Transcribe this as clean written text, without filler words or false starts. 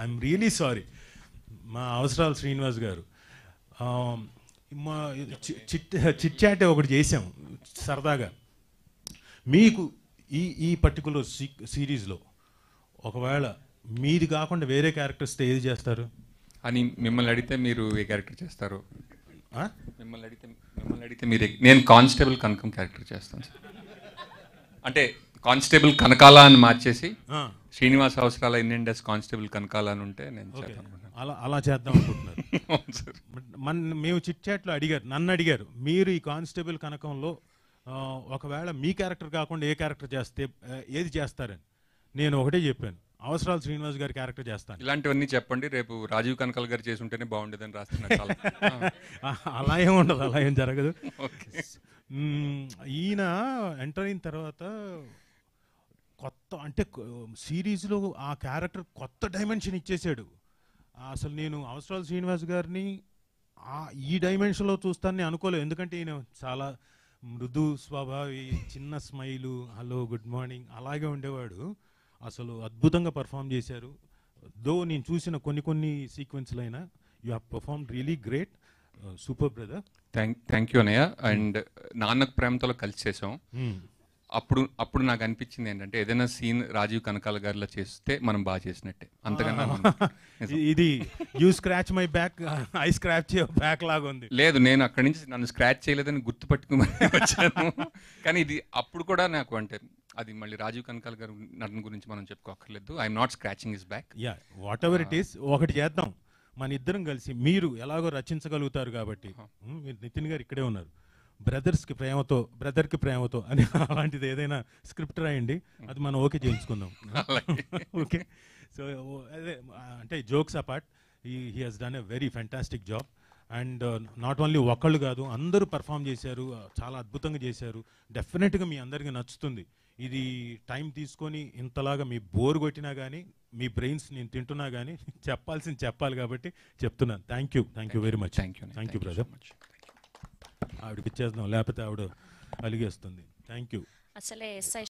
I'm really sorry. మా అవసరాలు శ్రీనివాస్ గారు మా చిట్ చాటే ఒకటి చేసాం సరదాగా. మీకు ఈ పర్టికులర్ సిరీస్లో ఒకవేళ మీది కాకుండా వేరే క్యారెక్టర్స్తో ఏది చేస్తారు అని మిమ్మల్ని అడిగితే మీరు ఏ క్యారెక్టర్ చేస్తారు? మిమ్మల్ని అడిగితే మీరు నేను కానిస్టేబుల్ కనకం క్యారెక్టర్ చేస్తాను సార్. అంటే కానిస్టేబుల్ కనకాల అని మార్చేసి శ్రీనివాస్ అవసరాల ఇండియన్ డెస్ కానిస్టేబుల్ కనకాల అని ఉంటే నేను అలా చేద్దాం అనుకుంటున్నారు. మేము చిట్ చాట్లో నన్ను అడిగారు మీరు ఈ కానిస్టేబుల్ కనకంలో ఒకవేళ మీ క్యారెక్టర్ కాకుండా ఏ క్యారెక్టర్ చేస్తే ఏది చేస్తారని. నేను ఒకటే చెప్పాను, అవసరాలు శ్రీనివాస్ గారి క్యారెక్టర్ చేస్తాను. ఇలాంటివన్నీ చెప్పండి, రేపు రాజీవ్ కనకాల గారు చేసి ఉంటేనే బాగుండేదని రాస్తున్నారు. అలా ఏం ఉండదు, అలా ఏం జరగదు. ఈయన ఎంటర్ అయిన తర్వాత కొత్త అంటే సిరీస్లో ఆ క్యారెక్టర్ కొత్త డైమెన్షన్ ఇచ్చేసాడు. అసలు నేను అవసరాలు శ్రీనివాస్ గారిని ఈ డైమెన్షన్లో చూస్తానని అనుకోలేదు. ఎందుకంటే ఈయన చాలా మృదు స్వభావి, చిన్న స్మైలు, హలో గుడ్ మార్నింగ్ అలాగే ఉండేవాడు. అసలు అద్భుతంగా పర్ఫామ్ చేశారు. దో నేను చూసిన కొన్ని సీక్వెన్స్లు అయినా you have perform really great. Super brother. Thank you అన్నయ్య. అండ్ నాన్నకు ప్రేమతో కలిసి చేసాం. అప్పుడు నాకు అనిపించింది ఏంటంటే ఏదైనా సీన్ రాజీవ్ కనకాల గారిలో చేస్తే మనం బాగా చేసినట్టే. అంతకన్నా ఇది you scratch my back, I scratch your back లాగా ఉంది. లేదు, నేను అక్కడి నుంచి నన్ను స్క్రాచ్ చేయలేదని గుర్తుపట్టుకుని వచ్చాను. కానీ ఇది అప్పుడు కూడా నాకు అంటే అది మళ్ళీ రాజీవ్ కనకాల గారి నటన గురించి మనం చెప్పుకోకర్లేదు. I'm not scratching his back. Yeah whatever it is. ఒకటి చేద్దాం మన ఇద్దరం కలిసి, మీరు ఎలాగో రచించగలుగుతారు కాబట్టి. నితిన్ గారు ఇక్కడే ఉన్నారు. బ్రదర్కి ప్రేమతో అని అలాంటిది ఏదైనా స్క్రిప్ట్ రాయండి, అది మనం ఓకే చేయించుకుందాం. ఓకే. సో అదే అంటే jokes apart, he has done a very fantastic job. And not only ఒకళ్ళు కాదు, అందరూ పర్ఫామ్ చేశారు, చాలా అద్భుతంగా చేశారు. డెఫినెట్గా మీ అందరికీ నచ్చుతుంది. ఇది టైం తీసుకొని ఇంతలాగా మీ బోర్ కొట్టినా కానీ, మీ బ్రెయిన్స్ నేను తింటున్నా కానీ చెప్పాల్సింది చెప్పాలి కాబట్టి చెప్తున్నాను. Thank you very much. Thank you brother. ఆవిడకి ఇచ్చేద్దాం, లేకపోతే ఆవిడ అలిగేస్తుంది. Thank you. అసలే ఎస్ఐ